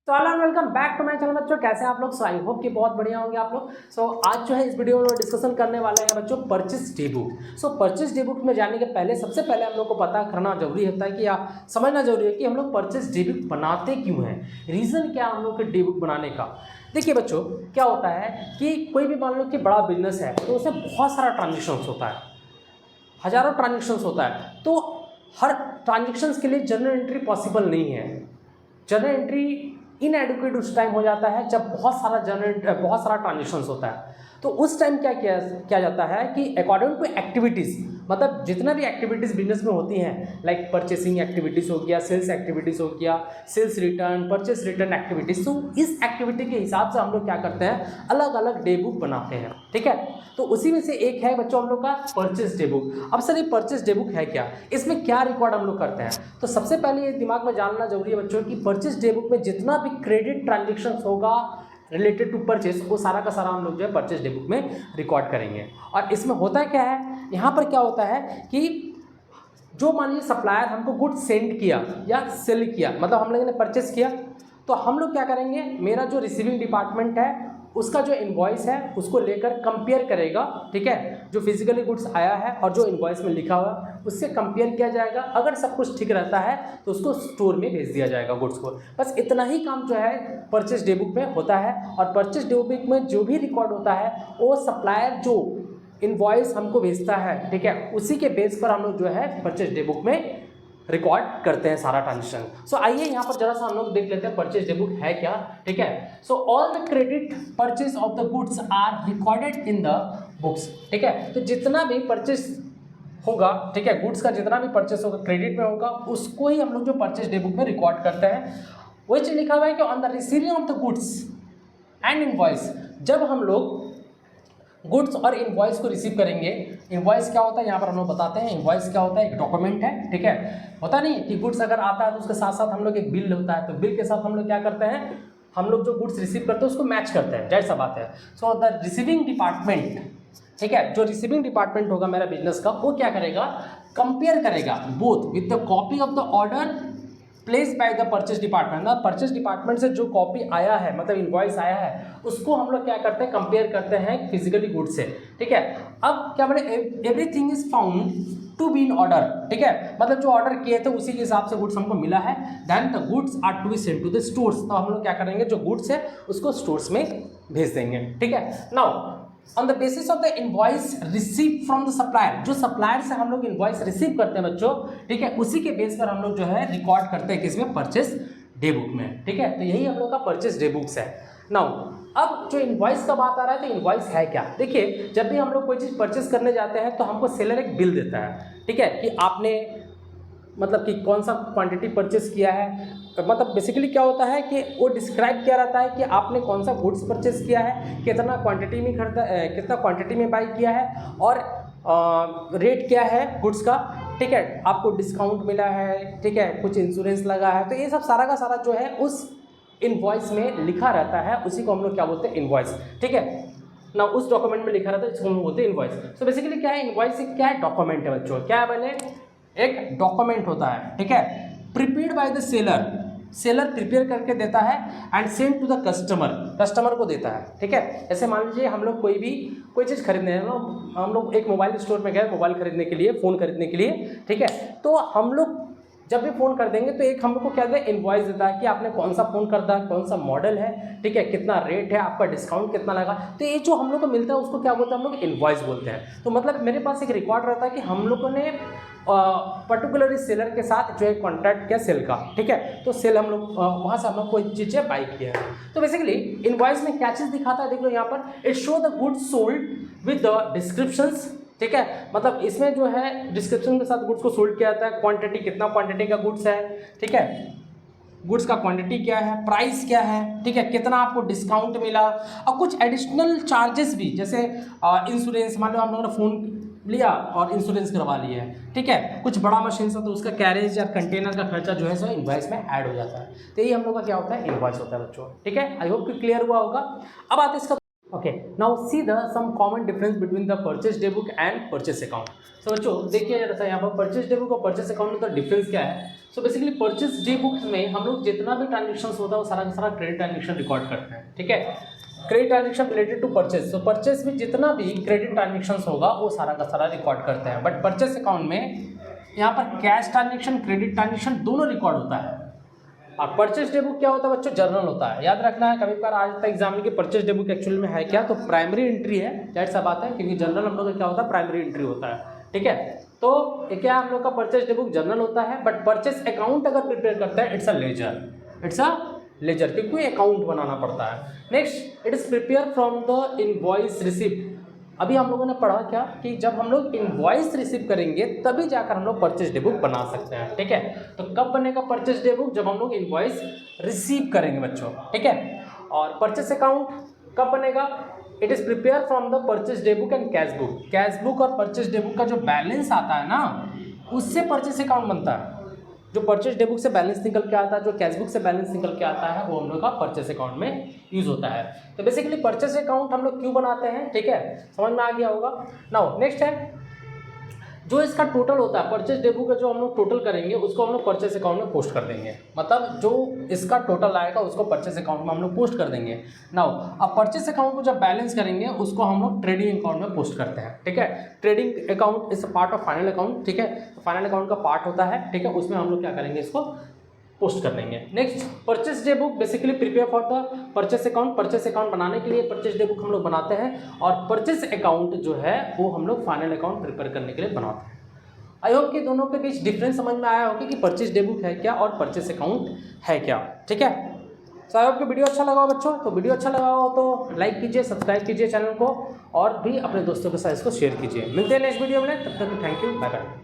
तो hello welcome back to my channel बच्चों। कैसे हैं आप लोग? सो आई होप कि बहुत बढ़िया होंगे आप लोग। सो आज जो है इस वीडियो में डिस्कशन करने वाले हैं बच्चों परचेस डे बुक। सो परचेस डे बुक में जाने के पहले सबसे पहले हम लोग को पता करना जरूरी होता है कि या समझना जरूरी है कि हम लोग परचेस डे बुक बनाते क्यों हैं, रीज़न क्या हम लोग के डे बुक बनाने का। देखिए बच्चों, क्या होता है कि कोई भी मान लो कि बड़ा बिजनेस है तो उसमें बहुत सारा ट्रांजेक्शन्स होता है, हज़ारों ट्रांजेक्शन्स होता है। तो हर ट्रांजेक्शन्स के लिए जर्नल एंट्री पॉसिबल नहीं है। जर्नल एंट्री इनएडुकेट उस टाइम हो जाता है जब बहुत सारा ट्रांजेक्शन्स होता है। तो उस टाइम क्या किया जाता है कि अकॉर्डिंग टू एक्टिविटीज़, मतलब जितना भी एक्टिविटीज़ बिजनेस में होती हैं, लाइक परचेसिंग एक्टिविटीज़ हो गया, सेल्स एक्टिविटीज़ हो गया, sales return, purchase return activities, तो इस एक्टिविटी के हिसाब से हम लोग क्या करते हैं, अलग अलग डे बुक बनाते हैं। ठीक है, तो उसी में से एक है बच्चों हम लोग का परचेस डे बुक। अब सर ये परचेस डे बुक है क्या, इसमें क्या रिकॉर्ड हम लोग करते हैं? तो सबसे पहले ये दिमाग में जानना जरूरी है बच्चों कि परचेस डे बुक में जितना भी क्रेडिट ट्रांजेक्शन होगा रिलेटेड टू परचेस, वो सारा का सारा हम लोग जो है परचेस डे बुक में रिकॉर्ड करेंगे। और इसमें होता क्या है, यहाँ पर क्या होता है कि जो मान लीजिए सप्लायर हमको गुड्स सेंड किया या सेल किया, मतलब हम लोगों ने परचेस किया, तो हम लोग क्या करेंगे, मेरा जो रिसीविंग डिपार्टमेंट है उसका जो इनवॉइस है उसको लेकर कंपेयर करेगा। ठीक है, जो फिजिकली गुड्स आया है और जो इनवॉइस में लिखा हुआ है उससे कंपेयर किया जाएगा। अगर सब कुछ ठीक रहता है तो उसको स्टोर में भेज दिया जाएगा गुड्स को। बस इतना ही काम जो है परचेस डे बुक में होता है। और परचेस डे बुक में जो भी रिकॉर्ड होता है वो सप्लायर जो इनवॉइस हमको भेजता है, ठीक है, उसी के बेस पर हम लोग जो है परचेस डे बुक में रिकॉर्ड करते हैं सारा ट्रांजेक्शन। सो आइए यहाँ पर जरा सा हम लोग देख लेते हैं परचेज डे बुक है क्या। ठीक है, so all the credit purchase of the goods are recorded in the books. ठीक है, तो जितना भी परचेज होगा, ठीक है, गुड्स का जितना भी परचेस होगा क्रेडिट में होगा, उसको ही हम लोग जो परचेज डे बुक में रिकॉर्ड करते हैं। वही चीज लिखा हुआ है कि on the receiving of the goods and invoice, जब हम लोग गुड्स और इनवॉइस को रिसीव करेंगे। इनवॉइस क्या होता है यहाँ पर हम लोग बताते हैं। इनवॉइस क्या होता है, एक डॉक्यूमेंट है। ठीक है, होता नहीं कि गुड्स अगर आता है तो उसके साथ साथ हम लोग एक बिल होता है, तो बिल के साथ हम लोग क्या करते हैं, हम लोग जो गुड्स रिसीव करते हैं उसको मैच करते हैं, जाहिर सा बात है। सो द रिसीविंग डिपार्टमेंट, ठीक है, जो रिसीविंग डिपार्टमेंट होगा मेरा बिजनेस का, वो क्या करेगा, कंपेयर करेगा both with the copy of the order place by the purchase department. ना परचेज डिपार्टमेंट से जो कॉपी आया है, मतलब इनवॉइस आया है, उसको हम लोग क्या करते हैं, कंपेयर करते हैं फिजिकली गुड्स से। ठीक है, अब क्या बोले, everything is found to be in order. ठीक है, मतलब जो ऑर्डर किए थे उसी के हिसाब से गुड्स हमको मिला है। Then the goods are to be send to the stores. तो हम लोग क्या करेंगे, जो गुड्स है उसको स्टोर्स में भेज देंगे। ठीक है, now on the basis of the invoice receive from the supplier, जो सप्लायर से हम लोग इनवॉइस रिसीव करते हैं बच्चों, ठीक है, उसी के बेस पर हम लोग जो है रिकॉर्ड करते हैं किसमें, परचेस डे बुक में। ठीक है, तो यही हम लोग का परचेस डे बुक्स है। नाउ अब जो इनवॉइस का बात आ रहा है, तो इनवॉइस है क्या। देखिए, जब भी हम लोग कोई चीज़ परचेस करने जाते हैं तो हमको सेलर एक बिल देता है। ठीक है, कि आपने मतलब कि कौन सा क्वांटिटी परचेस किया है, मतलब बेसिकली क्या होता है कि वो डिस्क्राइब किया रहता है कि आपने कौन सा गुड्स परचेस किया है, कितना क्वांटिटी में खरीदा, कितना क्वांटिटी में बाई किया है, और रेट क्या है गुड्स का। ठीक है, आपको डिस्काउंट मिला है, ठीक है, कुछ इंश्योरेंस लगा है, तो ये सब सारा का सारा जो है उस इनवॉइस में लिखा रहता है। उसी को हम लोग क्या बोलते हैं, इनवॉइस। ठीक है ना, उस डॉक्यूमेंट में लिखा रहता है, इसको हम बोलते हैं इनवॉइस। सो बेसिकली क्या है, इनवॉइस क्या है, डॉक्यूमेंट है बच्चों। क्या है बने, एक डॉक्यूमेंट होता है। ठीक है, prepared by the seller, seller prepare करके देता है and send to the customer, customer को देता है। ठीक है, जैसे मान लीजिए हम लोग कोई चीज़ खरीदने हैं ना, हम लोग एक मोबाइल स्टोर में गए मोबाइल खरीदने के लिए, फ़ोन खरीदने के लिए। ठीक है, तो हम लोग जब भी फ़ोन कर देंगे तो एक हम लोग को क्या देता है, इनवॉइस देता है कि आपने कौन सा फ़ोन खरीदा, कौन सा मॉडल है, ठीक है, कितना रेट है, आपका डिस्काउंट कितना लगा। तो ये जो हम लोग को मिलता है उसको क्या बोलते हैं, हम लोग इनवॉइस बोलते हैं। तो मतलब मेरे पास एक रिकॉर्ड रहता है कि हम लोगों ने पर्टिकुलर इस सेलर के साथ जो है कॉन्ट्रैक्ट किया सेल का। ठीक है, तो सेल हम लोग वहाँ से हम लोग कोई चीज़ें बाई किया है। तो बेसिकली इनवॉइस में क्या चीज़ दिखाता है, देख लो यहाँ पर, it show the goods sold with the descriptions. ठीक है, मतलब इसमें जो है डिस्क्रिप्शन के साथ गुड्स को सोल्ड किया जाता है, क्वांटिटी, कितना क्वांटिटी का गुड्स है, ठीक है, गुड्स का क्वांटिटी क्या है, प्राइस क्या है, ठीक है, कितना आपको डिस्काउंट मिला, और कुछ एडिशनल चार्जेस भी, जैसे इंश्योरेंस, मान लो हम लोगों ने फ़ोन लिया और इंश्योरेंस करवा लिया है। ठीक है, कुछ बड़ा मशीन से तो उसका कैरेज या कंटेनर का खर्चा जो है सो इनवॉइस में ऐड हो जाता है। तो यही हम लोग का क्या होता है, इनवॉइस होता है बच्चों। ठीक है, आई होप कि क्लियर हुआ होगा। अब आते इसका okay, now see the some common difference between the purchase day book and purchase account. So बच्चों देखिए जरा सा यहाँ पर परचेज डे बुक और परचेस अकाउंट में तो डिफरेंस क्या है। So basically purchase day book में हम लोग जितना भी ट्रांजेक्शन होता है वो सारा का सारा क्रेडिट ट्रांजेक्शन रिकॉर्ड करते हैं, ठीक है। Credit transaction related to purchase, तो परचेज में जितना भी क्रेडिट ट्रांजेक्शन होगा वो सारा का सारा रिकॉर्ड करते हैं। बट परचेस अकाउंट में यहाँ पर कैश ट्रांजेक्शन क्रेडिट ट्रांजेक्शन दोनों रिकॉर्ड होता है। और परचेज डे बुक क्या होता है बच्चों, जर्नल होता है। याद रखना है, कभी बार आज तक एग्जाम में कि परचेज डे बुक एक्चुअल में है क्या, तो प्राइमरी एंट्री है, जाहिर सा बात है, क्योंकि जनरल हम लोग का क्या होता है, प्राइमरी एंट्री होता है, ठीक है। तो ये क्या हम लोग का परचेज डे बुक जर्नल होता है। बट परचेज अकाउंट अगर प्रिपेयर करता है it's a ledger, it's a ledger, क्योंकि अकाउंट बनाना पड़ता है। Next, it is prepare from the invoice receipt. अभी हम लोगों ने पढ़ा क्या कि जब हम लोग इनवॉइस रिसीव करेंगे तभी जाकर हम लोग परचेज डे बुक बना सकते हैं, ठीक है। तो कब बनेगा परचेज डे बुक, जब हम लोग इनवॉइस रिसीव करेंगे बच्चों, ठीक है। और परचेज अकाउंट कब बनेगा, it is prepare from the purchase day book and cash book. Cash book और परचेज डे बुक का जो बैलेंस आता है ना, उससे परचेज अकाउंट बनता है। जो परचेज डे बुक से बैलेंस निकल के आता है, जो कैश बुक से बैलेंस निकल के आता है, वो हम लोग का परचेज अकाउंट में यूज होता है। तो बेसिकली परचेज अकाउंट हम लोग क्यों बनाते हैं, ठीक है, समझ में आ गया होगा। नाउ नेक्स्ट है जो इसका टोटल होता है, परचेज डे बुक का जो हम लोग टोटल करेंगे उसको हम लोग परचेज अकाउंट में पोस्ट कर देंगे। मतलब जो इसका टोटल आएगा उसको परचेज अकाउंट में हम लोग पोस्ट कर देंगे। नाउ अब परचेज अकाउंट को जब बैलेंस करेंगे उसको हम लोग ट्रेडिंग अकाउंट में पोस्ट करते हैं, ठीक है। Trading account is part of final account, ठीक है। फाइनल अकाउंट का पार्ट होता है, ठीक है, उसमें हम लोग क्या करेंगे, इसको पोस्ट कर देंगे। Next, purchase day book basically prepare for the purchase account. Purchase account बनाने के लिए परचेज डे बुक हम लोग बनाते हैं, और परचेस अकाउंट जो है वो हम लोग फाइनल अकाउंट प्रिपेयर करने के लिए बनाते हैं। आई होप कि दोनों के बीच डिफरेंस समझ में आया होगा कि परचेज डे बुक है क्या और परचेस अकाउंट है क्या, ठीक है। सो आई होप कि वीडियो अच्छा लगा हो बच्चों। तो वीडियो अच्छा लगा हो तो लाइक कीजिए, सब्सक्राइब कीजिए चैनल को, और भी अपने दोस्तों के साथ इसको शेयर कीजिए। मिलते हैं नेक्स्ट वीडियो में, तब तक थैंक यू, बाय बाय।